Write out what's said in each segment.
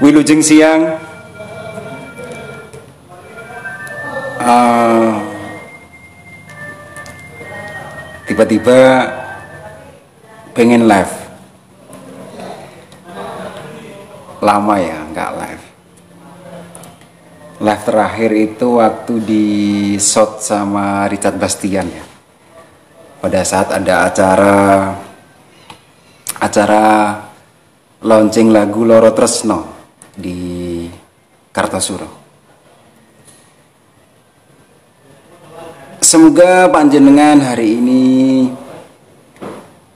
Wilujeng siang tiba-tiba pengen live. Lama ya nggak live. Live terakhir itu waktu di shot sama Richard Bastian ya. Pada saat ada acara launching lagu Loro Tresno di Kartosuro. Semoga panjenengan hari ini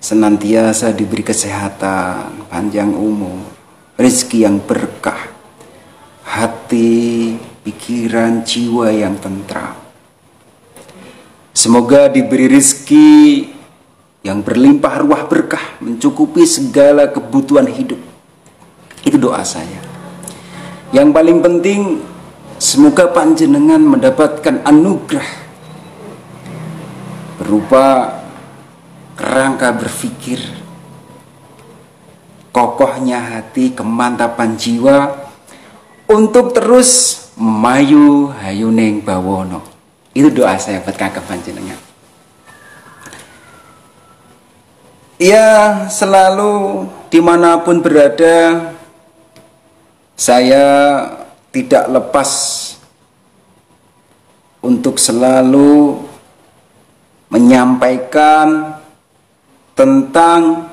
senantiasa diberi kesehatan, panjang umur, rezeki yang berkah, hati, pikiran, jiwa yang tentram. Semoga diberi rezeki yang berlimpah ruah berkah, mencukupi segala kebutuhan hidup. Itu doa saya. Yang paling penting, semoga panjenengan mendapatkan anugerah berupa kerangka berpikir, kokohnya hati, kemantapan jiwa untuk terus mayu hayuning bawono. Itu doa saya buat kakak panjenengan. Ya, selalu dimanapun berada, saya tidak lepas untuk selalu menyampaikan tentang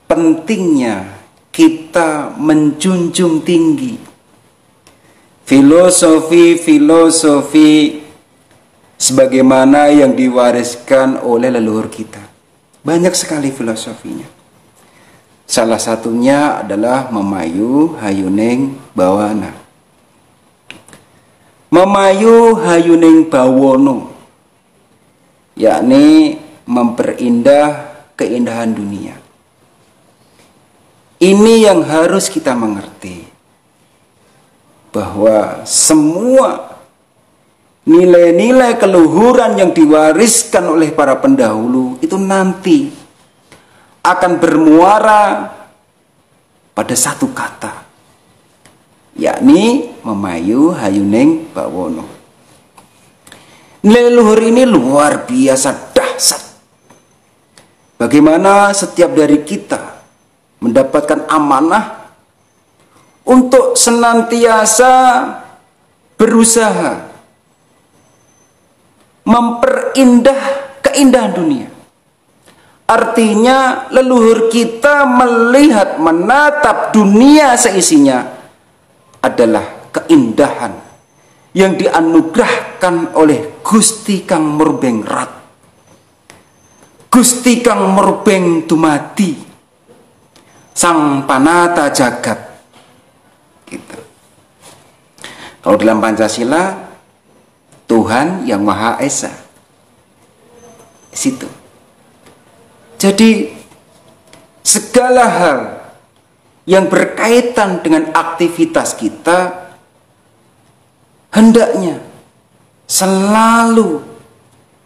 pentingnya kita menjunjung tinggi filosofi sebagaimana yang diwariskan oleh leluhur kita. Banyak sekali filosofinya. Salah satunya adalah memayu hayuning bawana. Memayu hayuning bawono, yakni memperindah keindahan dunia. Ini yang harus kita mengerti, bahwa semua nilai-nilai keluhuran yang diwariskan oleh para pendahulu itu nanti akan bermuara pada satu kata, yakni memayu hayuning bawono. Nilai leluhur ini luar biasa dahsyat. Bagaimana setiap dari kita mendapatkan amanah untuk senantiasa berusaha memperindah keindahan dunia. Artinya leluhur kita melihat, menatap dunia seisinya adalah keindahan yang dianugerahkan oleh Gusti Kang Murbeng Rat, Gusti Kang Murbeng Dumadi, Sang Panata Jagat. Gitu. Kalau dalam Pancasila, Tuhan yang Maha Esa. Situ. Jadi segala hal yang berkaitan dengan aktivitas kita hendaknya selalu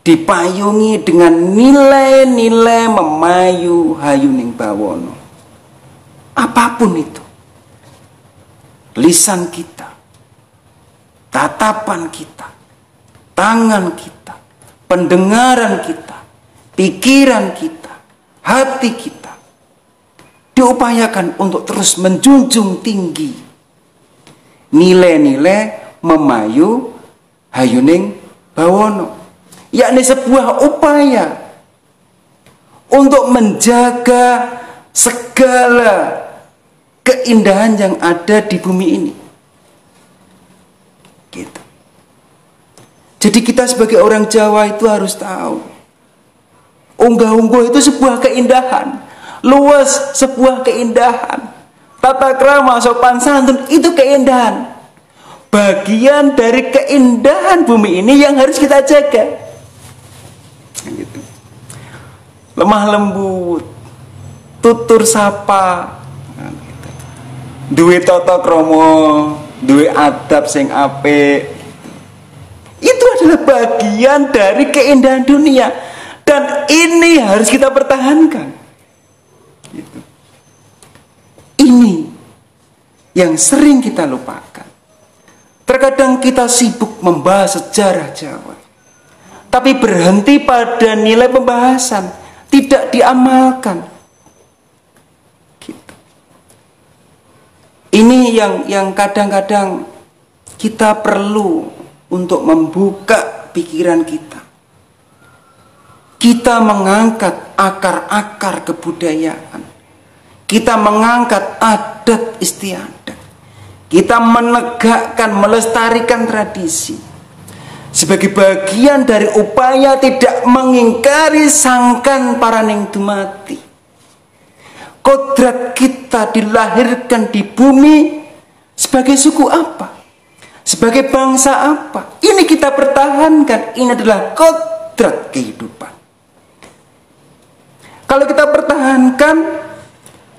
dipayungi dengan nilai-nilai memayu hayuning bawono. Apapun itu, lisan kita, tatapan kita, tangan kita, pendengaran kita, pikiran kita, hati kita diupayakan untuk terus menjunjung tinggi nilai-nilai memayu hayuning bawono, yakni sebuah upaya untuk menjaga segala keindahan yang ada di bumi ini. Gitu. Jadi kita sebagai orang Jawa itu harus tahu, unggah-ungguh itu sebuah keindahan, luas sebuah keindahan, tata krama sopan santun itu keindahan, bagian dari keindahan bumi ini yang harus kita jaga. Gitu. Lemah lembut, tutur sapa, gitu. Duwe tata krama, duwe adab sing apik, itu adalah bagian dari keindahan dunia. Dan ini harus kita pertahankan. Gitu. Ini yang sering kita lupakan. Terkadang kita sibuk membahas sejarah Jawa, tapi berhenti pada nilai pembahasan, tidak diamalkan. Gitu. Ini yang kadang-kadang kita perlu untuk membuka pikiran kita. Kita mengangkat akar-akar kebudayaan. Kita mengangkat adat istiadat. Kita menegakkan, melestarikan tradisi. Sebagai bagian dari upaya tidak mengingkari sangkan paraning dumati. Kodrat kita dilahirkan di bumi sebagai suku apa? Sebagai bangsa apa? Ini kita pertahankan. Ini adalah kodrat kehidupan. Kalau kita pertahankan,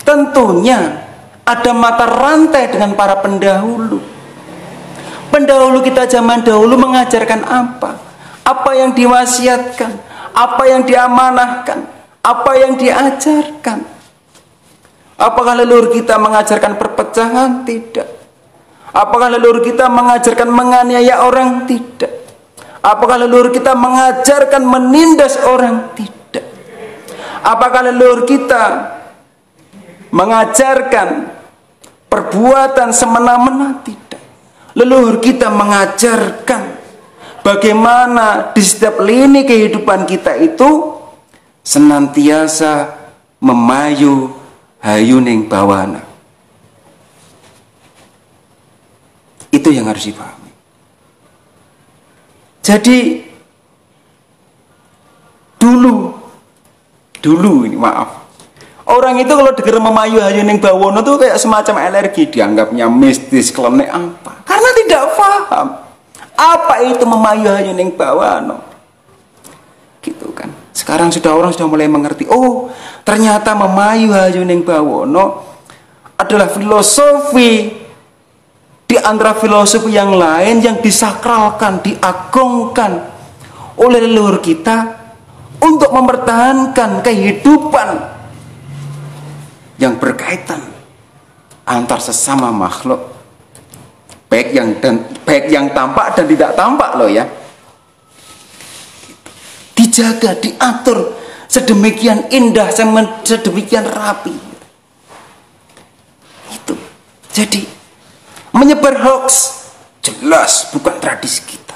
tentunya ada mata rantai dengan para pendahulu. Pendahulu kita zaman dahulu mengajarkan apa? Apa yang diwasiatkan? Apa yang diamanahkan? Apa yang diajarkan? Apakah leluhur kita mengajarkan perpecahan? Tidak. Apakah leluhur kita mengajarkan menganiaya orang? Tidak. Apakah leluhur kita mengajarkan menindas orang? Tidak. Apakah leluhur kita mengajarkan perbuatan semena-mena? Tidak. Leluhur kita mengajarkan bagaimana di setiap lini kehidupan kita itu senantiasa memayu hayuning bawana. Itu yang harus dipahami. Jadi dulu ini maaf, orang itu kalau dengar memayu hayuning bawana itu kayak semacam alergi, dianggapnya mistis, klenek apa, karena tidak paham apa itu memayu hayuning bawana. Gitu kan. Sekarang orang sudah mulai mengerti, oh ternyata memayu hayuning bawana adalah filosofi di antara filosofi yang lain yang disakralkan, diagungkan oleh leluhur kita untuk mempertahankan kehidupan yang berkaitan antar sesama makhluk, baik yang tampak dan tidak tampak loh ya. Dijaga, diatur sedemikian indah, sedemikian rapi. Itu. Jadi menyebar hoax jelas bukan tradisi kita.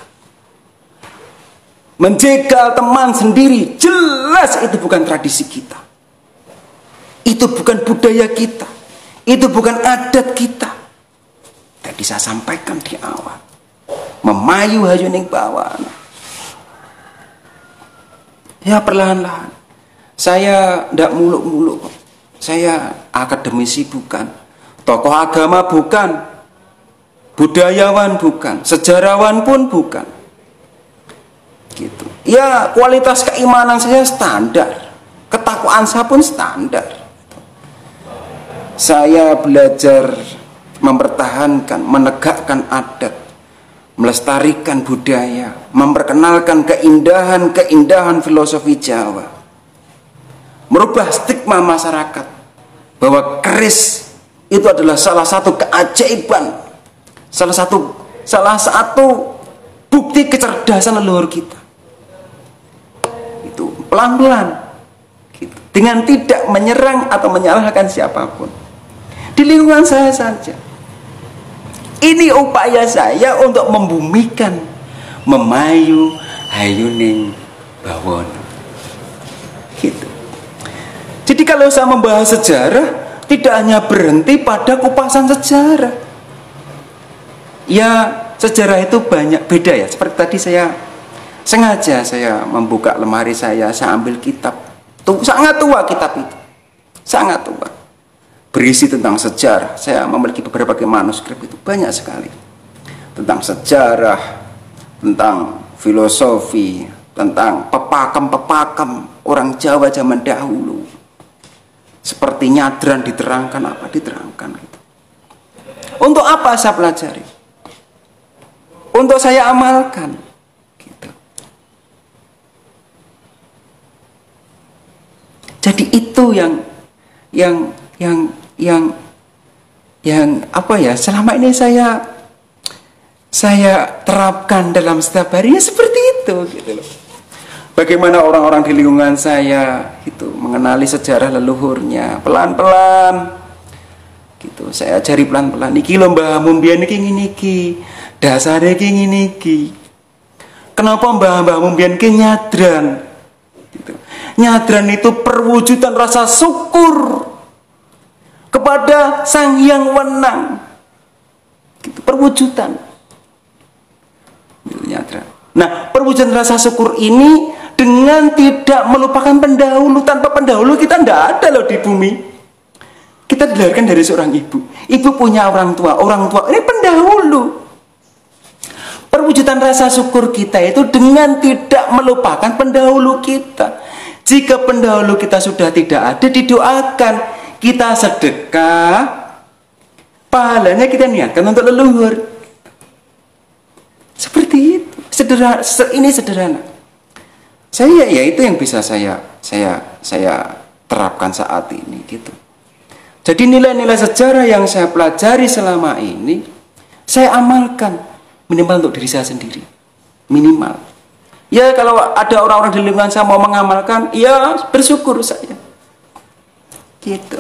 Menjegal teman sendiri jelas itu bukan tradisi kita. Itu bukan budaya kita. Itu bukan adat kita. Tadi saya sampaikan di awal. Memayu hayuning bawana. Ya perlahan-lahan. Saya tidak muluk-muluk. Saya akademisi bukan. Tokoh agama bukan. Budayawan bukan. Sejarawan pun bukan. Gitu. Ya kualitas keimanan saya standar, ketakwaan saya pun standar. Saya belajar mempertahankan, menegakkan adat, melestarikan budaya, memperkenalkan keindahan-keindahan filosofi Jawa, merubah stigma masyarakat bahwa keris itu adalah salah satu keajaiban, salah satu bukti kecerdasan leluhur kita. Pelan-pelan gitu. Dengan tidak menyerang atau menyalahkan siapapun di lingkungan saya saja. Ini upaya saya untuk membumikan memayu hayuning bawana gitu. Jadi kalau saya membahas sejarah, tidak hanya berhenti pada kupasan sejarah. Ya sejarah itu banyak beda ya. Seperti tadi sengaja saya membuka lemari saya ambil kitab. Sangat tua kitab itu. Sangat tua. Berisi tentang sejarah. Saya memiliki beberapa manuskrip itu. Banyak sekali. Tentang sejarah, tentang filosofi, tentang pepakam-pepakam orang Jawa zaman dahulu. Seperti nyadran diterangkan apa? Diterangkan gitu. Untuk apa saya pelajari? Untuk saya amalkan. Jadi itu yang yang apa ya, selama ini saya terapkan dalam setiap harinya seperti itu gitu loh. Bagaimana orang-orang di lingkungan saya itu mengenali sejarah leluhurnya pelan-pelan gitu. Saya ajari pelan-pelan, iki lho mbahmu mbiyen iki ngene iki, dasare iki ngene iki. Kenapa mbah-mbahmu mbiyen iki nyadran gitu. Nyadran itu perwujudan rasa syukur kepada Sang Hyang Wenang gitu, perwujudan gitu, nyadran. Nah, perwujudan rasa syukur ini dengan tidak melupakan pendahulu. Tanpa pendahulu kita tidak ada loh di bumi. Kita dilahirkan dari seorang ibu. Ibu punya orang tua ini pendahulu. Perwujudan rasa syukur kita itu dengan tidak melupakan pendahulu kita. Jika pendahulu kita sudah tidak ada, didoakan, kita sedekah, pahalanya kita niatkan untuk leluhur. Seperti itu. Sederhana, ini sederhana. Saya ya itu yang bisa saya terapkan saat ini gitu. Jadi nilai-nilai sejarah yang saya pelajari selama ini saya amalkan minimal untuk diri saya sendiri. Minimal. Ya kalau ada orang-orang di lingkungan saya mau mengamalkan, ya bersyukur saya. Gitu.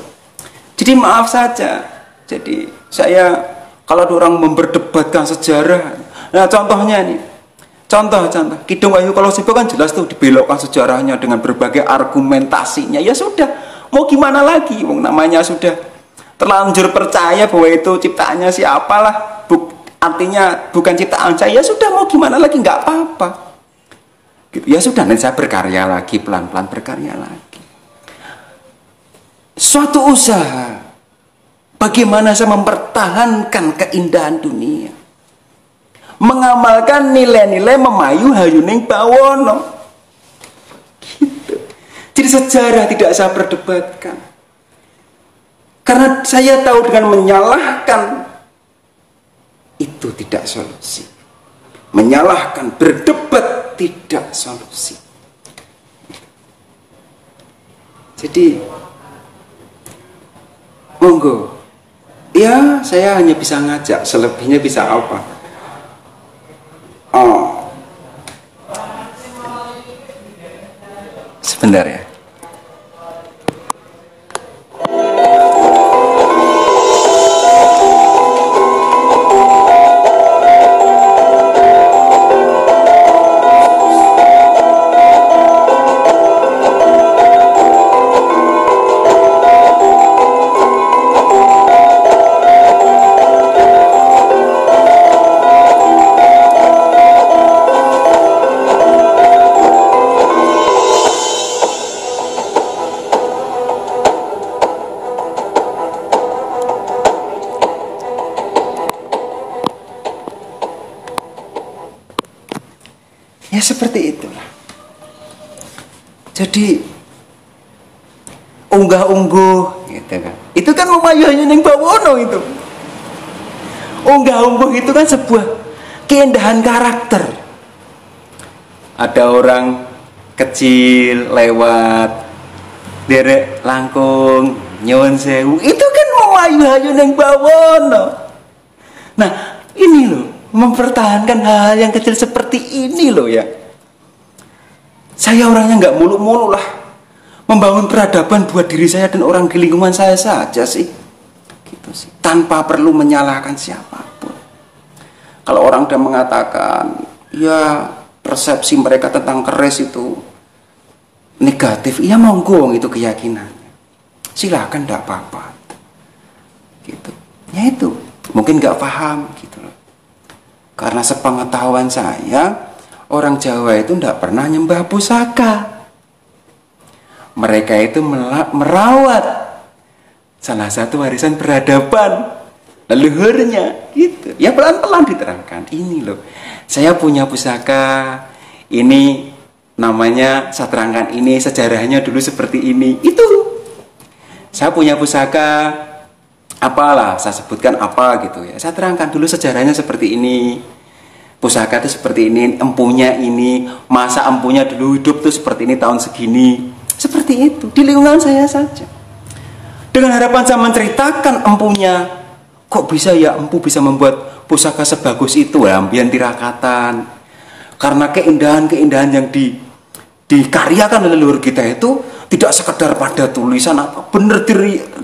Jadi maaf saja. Jadi saya kalau ada orang memperdebatkan sejarah, nah contohnya nih. Contoh, Kidung Wayu Kolosibo kan jelas tuh dibelokkan sejarahnya dengan berbagai argumentasinya. Ya sudah, mau gimana lagi? Namanya sudah terlanjur percaya bahwa itu ciptaannya siapalah. Artinya bukan ciptaan saya. Ya sudah, mau gimana lagi? Nggak apa-apa. Ya sudah, nanti saya berkarya lagi, pelan-pelan berkarya lagi. Suatu usaha, bagaimana saya mempertahankan keindahan dunia, mengamalkan nilai-nilai memayu hayuning bawono gitu. Jadi sejarah tidak saya perdebatkan, karena saya tahu dengan menyalahkan itu tidak solusi. Menyalahkan, berdebat tidak solusi. Jadi monggo, ya saya hanya bisa ngajak, selebihnya bisa apa? Oh, sebentar ya. Ya seperti itulah. Jadi unggah-ungguh gitu kan. Itu kan memayu ning bawono itu. Unggah-ungguh itu kan sebuah keindahan karakter. Ada orang kecil lewat derek langkung nyuwun sewu. Itu kan memayu ning bawono. Nah, ini loh, mempertahankan hal yang kecil seperti ini loh ya. Saya orangnya nggak muluk-muluk lah, membangun peradaban buat diri saya dan orang di lingkungan saya saja sih, gitu sih, tanpa perlu menyalahkan siapapun. Kalau orang udah mengatakan ya persepsi mereka tentang keris itu negatif, ya monggo itu keyakinannya, silakan, nggak apa-apa gitu. Ya itu mungkin nggak paham gitu loh. Karena sepengetahuan saya, orang Jawa itu tidak pernah nyembah pusaka. Mereka itu merawat salah satu warisan peradaban leluhurnya gitu. Ya pelan-pelan diterangkan, ini loh, saya punya pusaka, ini namanya, saya terangkan ini sejarahnya dulu seperti ini. Itu saya punya pusaka, apalah, saya sebutkan apa gitu ya, saya terangkan dulu sejarahnya seperti ini, pusaka itu seperti ini, empunya ini, masa empunya dulu hidup tuh seperti ini, tahun segini, seperti itu di lingkungan saya saja. Dengan harapan saya menceritakan empunya kok bisa ya empu bisa membuat pusaka sebagus itu ya, ambian tirakatan. Karena keindahan-keindahan yang dikaryakan oleh leluhur kita itu tidak sekedar pada tulisan apa, bener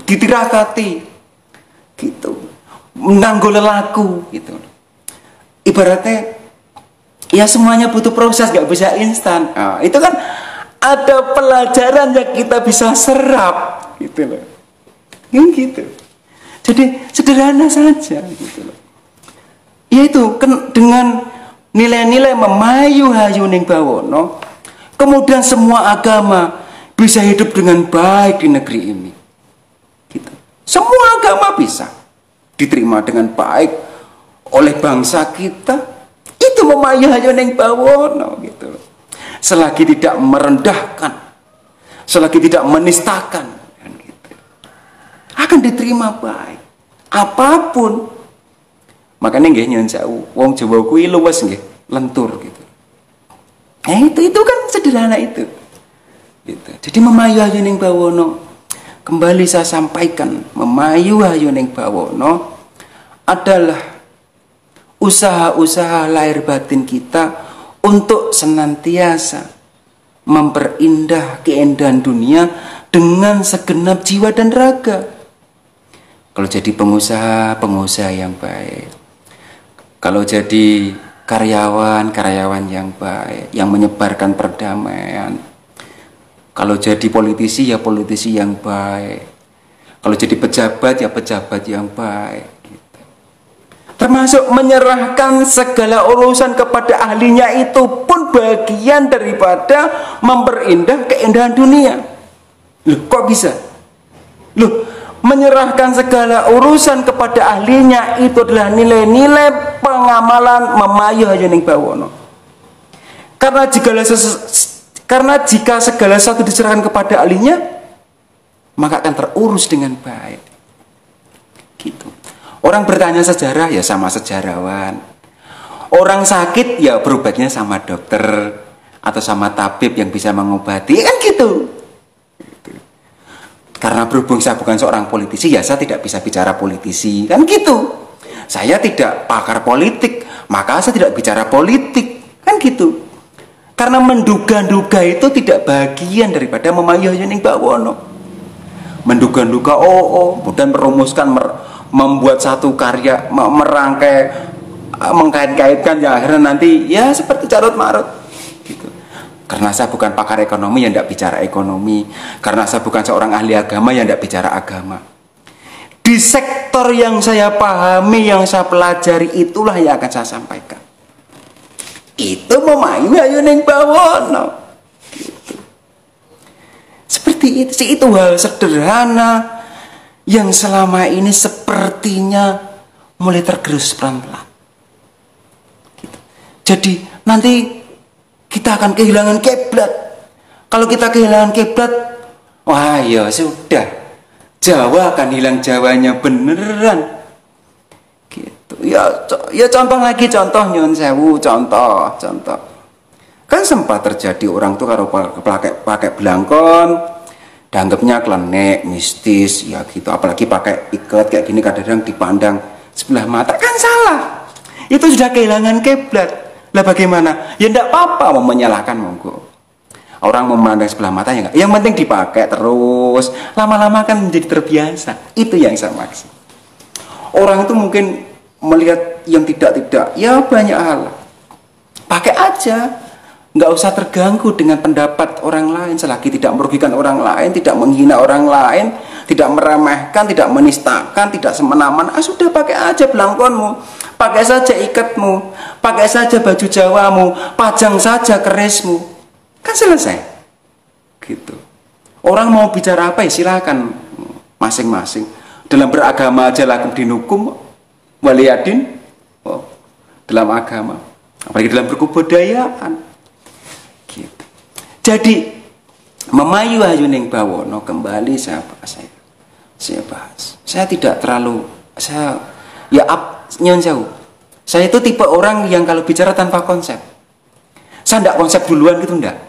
ditirakati gitu, nganggo lelaku gitu. Ibaratnya ya semuanya butuh proses, nggak bisa instan. Nah, itu kan ada pelajaran yang kita bisa serap gitu loh. Gitu. Jadi sederhana saja gitu loh. Yaitu dengan nilai-nilai memayu hayuning bawono, kemudian semua agama bisa hidup dengan baik di negeri ini. Gitu. Semua agama bisa diterima dengan baik oleh bangsa kita. Itu memayu hayuning bawono gitu loh. Selagi tidak merendahkan, selagi tidak menistakan, gitu, akan diterima baik. Apapun. Makanya nggih nyuwun sewu, wong Jawa kuwi luwes nggih, lentur gitu. Itu kan sederhana itu. Gitu. Jadi memayu hayuning bawono, kembali saya sampaikan, memayu hayuning bawono adalah usaha-usaha lahir batin kita untuk senantiasa memperindah keindahan dunia dengan segenap jiwa dan raga. Kalau jadi pengusaha yang baik. Kalau jadi karyawan yang baik, yang menyebarkan perdamaian. Kalau jadi politisi ya politisi yang baik. Kalau jadi pejabat ya pejabat yang baik. Gitu. Termasuk menyerahkan segala urusan kepada ahlinya itu pun bagian daripada memperindah keindahan dunia. Loh, kok bisa? Loh, menyerahkan segala urusan kepada ahlinya itu adalah nilai-nilai pengamalan memayu hayuning bawono. Karena jika segala sesuatu diserahkan kepada ahlinya, maka akan terurus dengan baik. Gitu. Orang bertanya sejarah ya sama sejarawan. Orang sakit ya berobatnya sama dokter atau sama tabib yang bisa mengobati, kan gitu. Karena berhubung saya bukan seorang politisi, ya saya tidak bisa bicara politisi, kan gitu. Saya tidak pakar politik, maka saya tidak bicara politik, kan gitu. Karena menduga-duga itu tidak bagian daripada memayu hayuning bawono. Menduga-duga, kemudian merumuskan, membuat satu karya, merangkai, mengkait-kaitkan, ya akhirnya nanti ya seperti carut marut. Karena saya bukan pakar ekonomi yang tidak bicara ekonomi. Karena saya bukan seorang ahli agama yang tidak bicara agama. Di sektor yang saya pahami, yang saya pelajari, itulah yang akan saya sampaikan. Itu memayu hayuning bawono. Gitu. Seperti itu sih, itu hal sederhana yang selama ini sepertinya mulai tergerus pelan-pelan. Gitu. Jadi nanti kita akan kehilangan kiblat. Kalau kita kehilangan kiblat, wah ya sudah, Jawa akan hilang Jawanya beneran. Gitu. Ya contoh lagi, contoh nyun sewu, contoh. Kan sempat terjadi orang tuh kalau pakai belangkon, dianggapnya klenik, mistis, ya gitu. Apalagi pakai ikat kayak gini kadang-kadang dipandang sebelah mata, kan salah. Itu sudah kehilangan kiblat. Lah bagaimana? Ya enggak apa-apa mau menyalahkan, monggo. Orang memandang sebelah mata ya enggak. Yang penting dipakai terus. Lama-lama kan menjadi terbiasa. Itu yang saya maksud. Orang itu mungkin melihat yang tidak-tidak. Ya banyak hal. Pakai aja. Enggak usah terganggu dengan pendapat orang lain. Selagi tidak merugikan orang lain, tidak menghina orang lain, tidak meremehkan, tidak menistakan, tidak semena-mena. Sudah pakai aja belangkonmu. Pakai saja ikatmu, pakai saja baju Jawamu, pajang saja kerismu, kan selesai. Gitu. Orang mau bicara apa ya silakan masing-masing. Dalam beragama aja lakum dinukum waliyadin, dalam agama, apalagi dalam berkebudayaan. Gitu. Jadi memayu hayuning bawono kembali saya bahas. Saya tidak terlalu nyun sewu. Saya itu tipe orang yang kalau bicara tanpa konsep. Saya tidak konsep duluan gitu, enggak.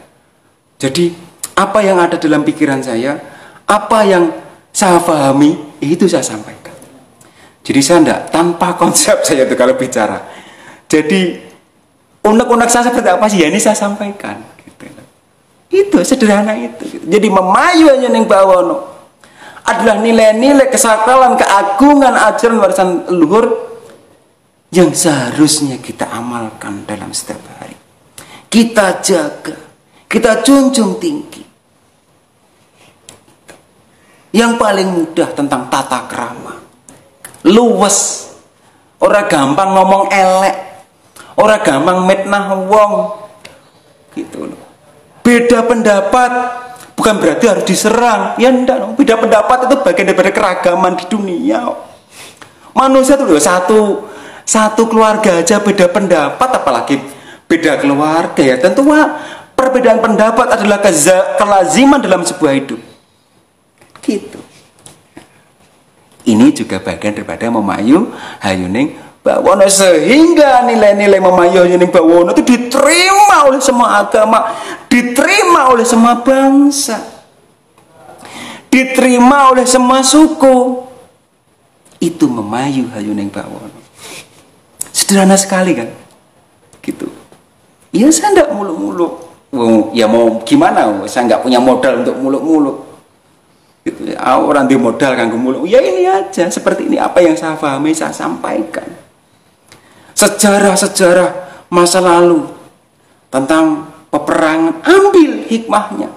Jadi apa yang ada dalam pikiran saya, apa yang saya pahami, itu saya sampaikan. Jadi saya enggak, tanpa konsep saya itu kalau bicara. Jadi unek-unek saya seperti apa sih ya ini saya sampaikan. Gitu. Itu sederhana itu. Gitu. Jadi memayu Hayuning Bawono adalah nilai-nilai kesakralan, keagungan ajaran warisan leluhur yang seharusnya kita amalkan dalam setiap hari. Kita jaga, kita junjung tinggi. Yang paling mudah tentang tata krama, luwes, ora gampang ngomong elek, ora gampang mitnah wong, gitu loh. Beda pendapat bukan berarti harus diserang, ya enggak. Beda pendapat itu bagian daripada keragaman di dunia. Manusia itu loh, satu keluarga aja beda pendapat, apalagi beda keluarga ya. Tentu perbedaan pendapat adalah kelaziman dalam sebuah hidup. Gitu. Ini juga bagian daripada memayu Hayuning Bawono, sehingga nilai-nilai memayu Hayuning Bawono itu diterima oleh semua agama, diterima oleh semua bangsa, diterima oleh semua suku. Itu memayu Hayuning Bawono. Sederhana sekali kan? Gitu. Ya saya enggak muluk-muluk. Ya mau gimana? Saya enggak punya modal untuk muluk-muluk. Gitu. Orang di modal kan muluk. Ya ini aja, seperti ini apa yang saya pahami saya sampaikan. Sejarah-sejarah masa lalu tentang peperangan, ambil hikmahnya.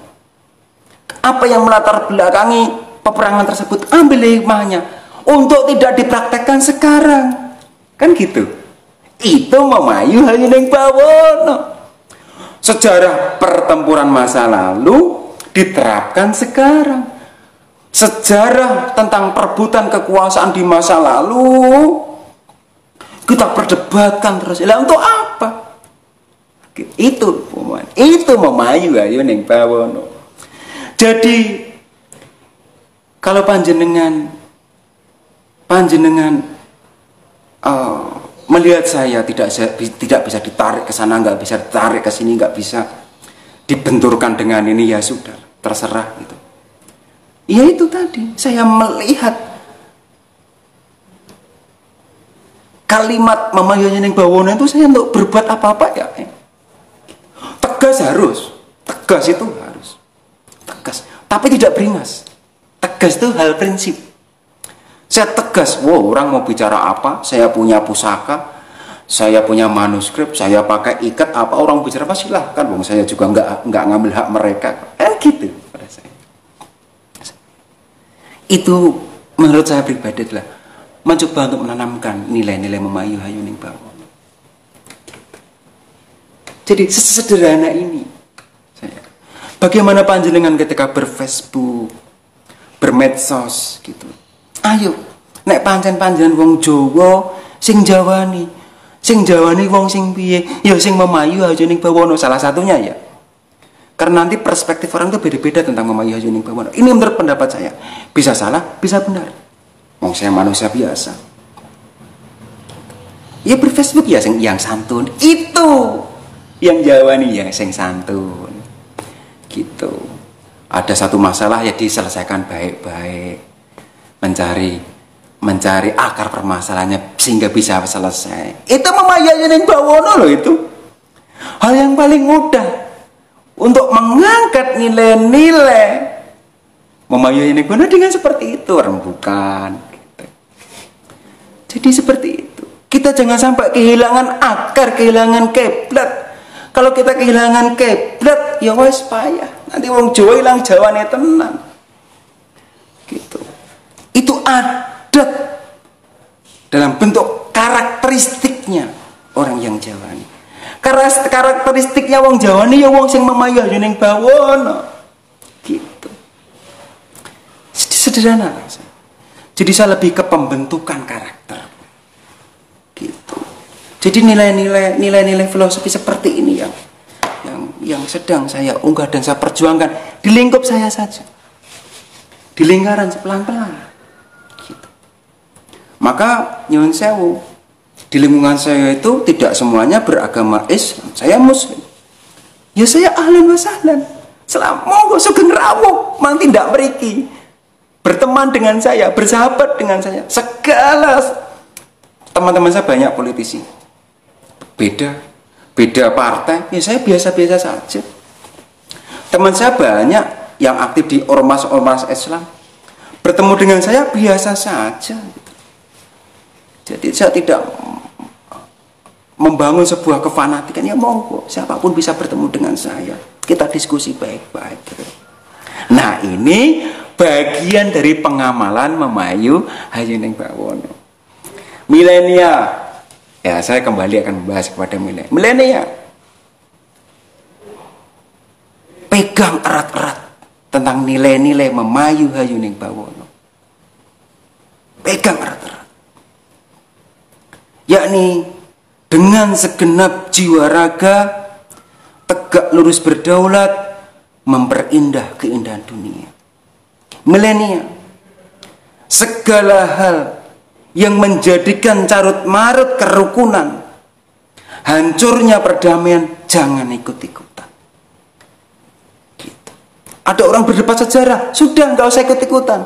Apa yang melatar belakangi peperangan tersebut, ambil hikmahnya untuk tidak dipraktekkan sekarang. Kan gitu. Itu memayu Hayuning Bawono. Sejarah pertempuran masa lalu diterapkan sekarang. Sejarah tentang perebutan kekuasaan di masa lalu kita perdebatkan terus. Lah untuk apa? Itu memayu Hayuning Bawono. Jadi kalau panjenengan melihat saya tidak bisa ditarik ke sana, nggak bisa ditarik ke sini, nggak bisa dibenturkan dengan ini, ya sudah, terserah gitu. Ya itu tadi, saya melihat kalimat memayu Hayuning Bawono itu saya untuk berbuat apa-apa ya. Tegas itu harus. Tegas, tapi tidak beringas. Tegas itu hal prinsip. Saya tegas, orang mau bicara apa, saya punya pusaka, saya punya manuskrip, saya pakai ikat apa, orang bicara apa silahkan, saya juga nggak ngambil hak mereka, gitu pada saya. Itu menurut saya pribadi adalah mencoba untuk menanamkan nilai-nilai memayu Hayuning Bawono. Jadi sesederhana ini. Bagaimana panjenengan ketika berFacebook, bermedsos gitu. Ayo, nek pancen-pancen wong Jawa sing jawani wong sing piye? Ya sing memayu Hayuning Bawono salah satunya ya. Karena nanti perspektif orang itu beda-beda tentang memayu Hayuning Bawono. Ini menurut pendapat saya. Bisa salah, bisa benar. Wong saya manusia biasa. Ya berFacebook ya yang santun. Itu yang jawani ya sing santun. Gitu. Ada satu masalah ya diselesaikan baik-baik, mencari akar permasalahannya sehingga bisa selesai. Itu memayu Hayuning Bawono loh itu. Hal yang paling mudah untuk mengangkat nilai-nilai memayu Hayuning Bawono dengan seperti itu, rembukan. Gitu. Jadi seperti itu. Kita jangan sampai kehilangan akar, kehilangan kiblat. Kalau kita kehilangan kiblat, ya wes payah. Nanti wong Jawa hilang jawane tenan. Gitu. Itu adat dalam bentuk karakteristiknya orang yang Jawani. Karakteristiknya wong Jawani ya wong sing memayu Hayuning Bawono. Gitu. Sederhana. Jadi saya lebih ke pembentukan karakter. Gitu. Jadi nilai-nilai filosofi seperti ini yang sedang saya unggah dan saya perjuangkan di lingkup saya saja, di lingkaran pelan-pelan. Gitu. Maka nyuwun sewu, di lingkungan saya itu tidak semuanya beragama Islam. Saya Muslim. Ya saya ahlan wa sahlan. Selama monggo sugeng rawuh, mang tindak mriki. Berteman dengan saya, bersahabat dengan saya. Segala Teman-teman saya banyak politisi. Beda partai, ya saya biasa-biasa saja. Teman saya banyak yang aktif di ormas-ormas Islam. Bertemu dengan saya biasa saja. Jadi saya tidak membangun sebuah kefanatikan. Ya monggo, siapapun bisa bertemu dengan saya. Kita diskusi baik-baik. Nah, ini bagian dari pengamalan Memayu Hayuning Bawono. Milenial. Ya, saya kembali akan membahas kepada milenial. Pegang erat-erat tentang nilai-nilai Memayu Hayuning Bawono. Pegang erat-erat. Yakni dengan segenap jiwa raga, tegak lurus berdaulat, memperindah keindahan dunia. Milenial, segala hal yang menjadikan carut marut kerukunan, hancurnya perdamaian, jangan ikut-ikutan. Gitu. Ada orang berdebat sejarah, sudah nggak usah ikut-ikutan.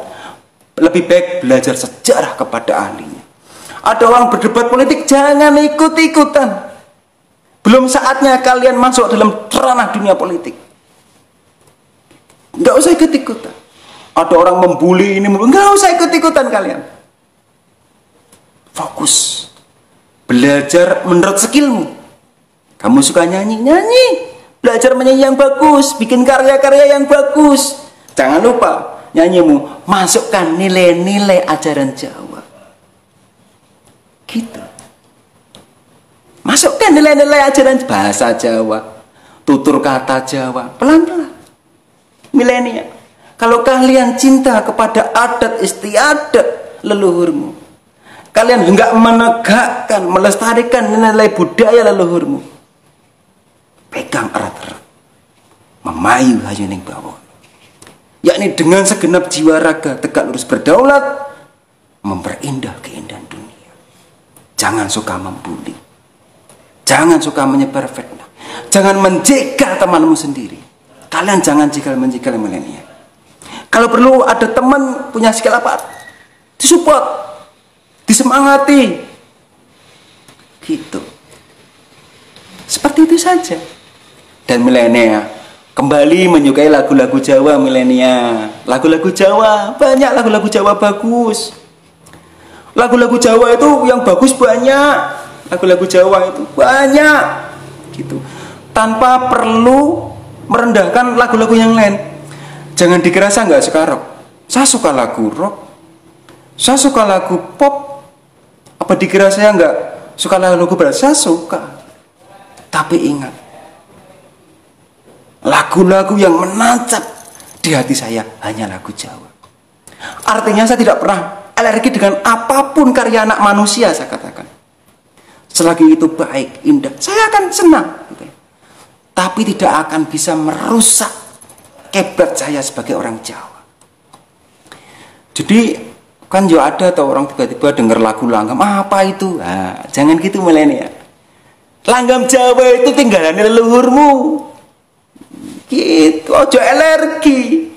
Lebih baik belajar sejarah kepada ahlinya. Ada orang berdebat politik, jangan ikut-ikutan. Belum saatnya kalian masuk dalam ranah dunia politik. Nggak usah ikut-ikutan. Ada orang membuli ini, nggak usah ikut-ikutan kalian. Fokus. Belajar menurut skillmu. Kamu suka nyanyi, nyanyi. Belajar menyanyi yang bagus, bikin karya-karya yang bagus. Jangan lupa, nyanyimu masukkan nilai-nilai ajaran Jawa. Gitu. Masukkan nilai-nilai ajaran bahasa Jawa, tutur kata Jawa, pelan-pelan. Milenial. Kalau kalian cinta kepada adat istiadat leluhurmu, kalian enggak menegakkan, melestarikan nilai budaya leluhurmu, pegang erat-erat Memayu Hayuning Bawono. Yakni dengan segenap jiwa raga, tegak lurus berdaulat, memperindah keindahan dunia. Jangan suka membuli. Jangan suka menyebar fitnah. Jangan menjegal temanmu sendiri. Kalian jangan jegal-menjegal milenial. Kalau perlu ada teman punya skill apa, disupport, disemangati. Gitu. Seperti itu saja. Dan milenial kembali menyukai lagu-lagu Jawa milenial. Lagu-lagu Jawa, banyak lagu-lagu Jawa bagus. Lagu-lagu Jawa itu yang bagus banyak. Lagu-lagu Jawa itu banyak. Gitu. Tanpa perlu merendahkan lagu-lagu yang lain. Jangan dikira saya nggak suka rock. Saya suka lagu rock. Saya suka lagu pop. Apa dikira saya nggak suka lagu berat? Saya suka. Tapi ingat, lagu-lagu yang menancap di hati saya hanya lagu Jawa. Artinya saya tidak pernah alergi dengan apapun karya anak manusia, saya katakan. Selagi itu baik, indah, saya akan senang. Tapi tidak akan bisa merusak kebet saya sebagai orang Jawa. Jadi kan juga ada atau orang tiba-tiba dengar lagu langgam, apa itu? Nah, jangan gitu milenial. Langgam Jawa itu tinggalannya leluhurmu. Gitu, ojo alergi.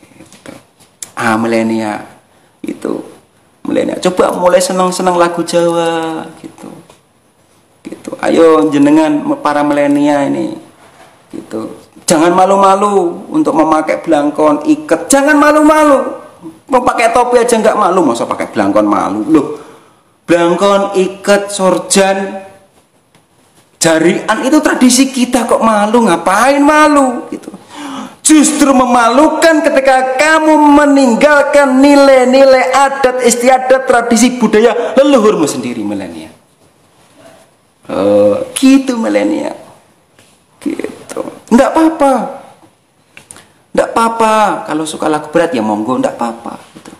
Gitu. Milenial itu milenial. Coba mulai senang-senang lagu Jawa gitu. Gitu. Ayo jenengan para milenial ini. Gitu. Jangan malu-malu untuk memakai belangkon, iket. Jangan malu-malu. Mau pakai topi aja nggak malu, masa pakai belangkon malu. Loh, belangkon, iket, sorjan, jarian itu tradisi kita, kok malu? Ngapain malu? Gitu. Justru memalukan ketika kamu meninggalkan nilai-nilai adat istiadat tradisi budaya leluhurmu sendiri milenial. Gitu milenial. Gitu. Enggak apa-apa. Enggak apa-apa. Kalau suka lagu berat ya monggo, enggak apa-apa gitu.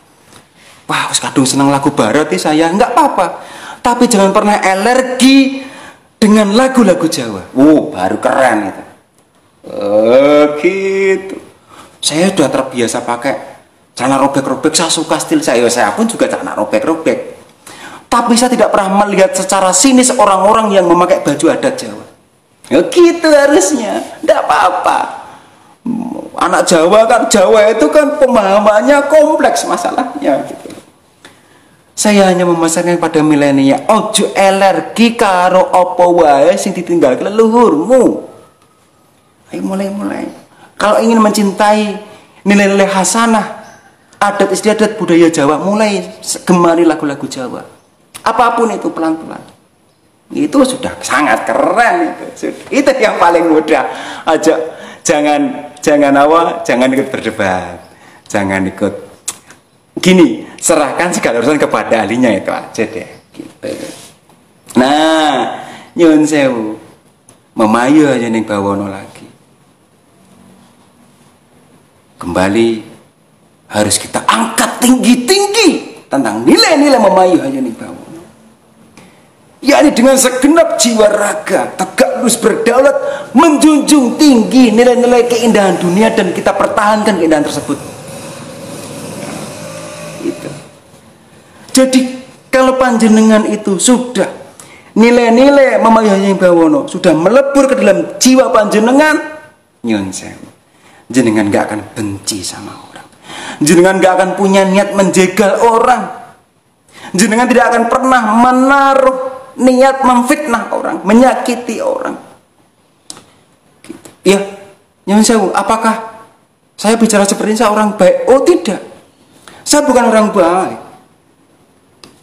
Wah, kadung senang lagu barat nih saya, enggak apa-apa. Tapi jangan pernah alergi dengan lagu-lagu Jawa. Baru keren itu. Gitu. Saya sudah terbiasa pakai celana robek-robek, saya suka stil saya pun juga celana robek-robek. Tapi saya tidak pernah melihat secara sinis orang-orang yang memakai baju adat Jawa. Ya gitu harusnya, tidak apa-apa. Anak Jawa kan, Jawa itu kan pemahamannya kompleks masalahnya gitu. Saya hanya memasarkan pada milenial, ojo alergi karo opo wae sing ditinggal leluhurmu. Ayo mulai. Kalau ingin mencintai nilai-nilai hasanah, adat istiadat budaya Jawa, mulai gemari lagu-lagu Jawa. Apapun itu pelan-pelan. Itu sudah sangat keren itu. Itu yang paling mudah. Aja jangan ikut berdebat. Jangan ikut gini, serahkan segala urusan kepada ahlinya, itu aja deh gitu. Nah, nyun sewu memayu aja ning bawono lagi. Kembali harus kita angkat tinggi-tinggi tentang nilai-nilai memayu aja ning bawono. Yakni dengan segenap jiwa raga, tegak lurus berdaulat, menjunjung tinggi nilai-nilai keindahan dunia, dan kita pertahankan keindahan tersebut. Gitu. Jadi kalau panjenengan itu sudah nilai-nilai memayu ing bawono sudah melebur ke dalam jiwa panjenengan, nyun sewu, jenengan gak akan benci sama orang, jenengan gak akan punya niat menjegal orang, jenengan tidak akan pernah menaruh niat memfitnah orang, menyakiti orang. Gitu. Ya, nyun sewu, apakah saya bicara seperti ini saya orang baik? Oh tidak, saya bukan orang baik.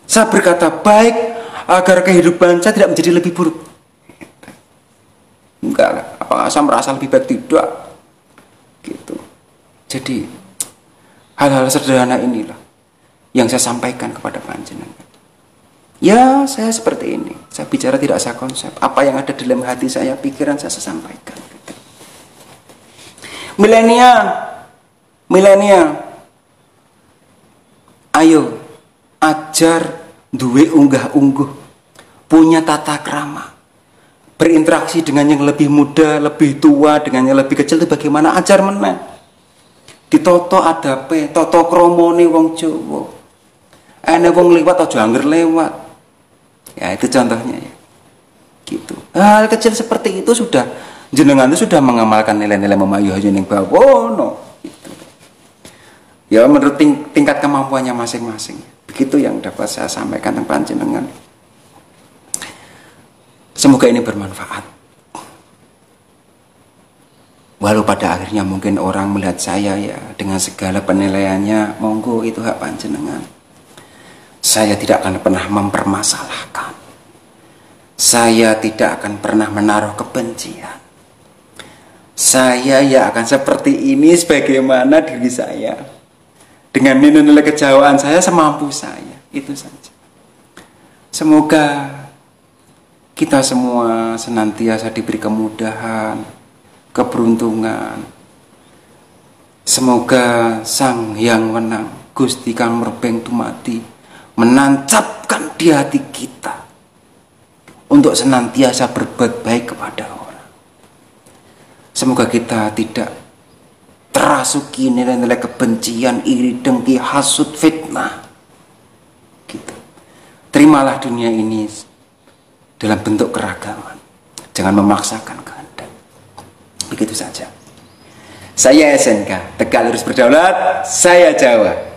Saya berkata baik agar kehidupan saya tidak menjadi lebih buruk. Enggak lah, apakah saya merasa lebih baik? Tidak. Gitu. Jadi hal-hal sederhana inilah yang saya sampaikan kepada panjenengan. Ya, saya seperti ini. Saya bicara tidak saya konsep. Apa yang ada dalam hati saya, pikiran saya sampaikan. Gitu. Milenial, ayo ajar duwe unggah-ungguh, punya tata krama, berinteraksi dengan yang lebih muda, lebih tua, dengan yang lebih kecil itu bagaimana, ajar meneh. Ditoto adape, toto kromone wong Jawa. Ene wong liwat aja angger lewat. Ya itu contohnya ya. Gitu. Hal kecil seperti itu sudah jenengan itu sudah mengamalkan nilai-nilai memayu aja ning bawono. Gitu. Ya menurut tingkat kemampuannya masing-masing. Begitu yang dapat saya sampaikan tentang panjenengan. Semoga ini bermanfaat. Walau pada akhirnya mungkin orang melihat saya ya dengan segala penilaiannya, monggo itu hak panjenengan. Saya tidak akan pernah mempermasalahkan. Saya tidak akan pernah menaruh kebencian. Saya ya akan seperti ini sebagaimana diri saya. Dengan nilai-nilai kejawaan saya semampu saya. Itu saja. Semoga kita semua senantiasa diberi kemudahan, keberuntungan. Semoga Sang Hyang Wenang Gusti Kang Merbeng Dumadi menancapkan di hati kita untuk senantiasa berbuat baik kepada orang. Semoga kita tidak terasuki nilai-nilai kebencian, iri, dengki, hasut, fitnah. Gitu. Terimalah dunia ini dalam bentuk keragaman. Jangan memaksakan kehendak. Begitu saja. Saya SNK, tegak lurus berdaulat, saya Jawa.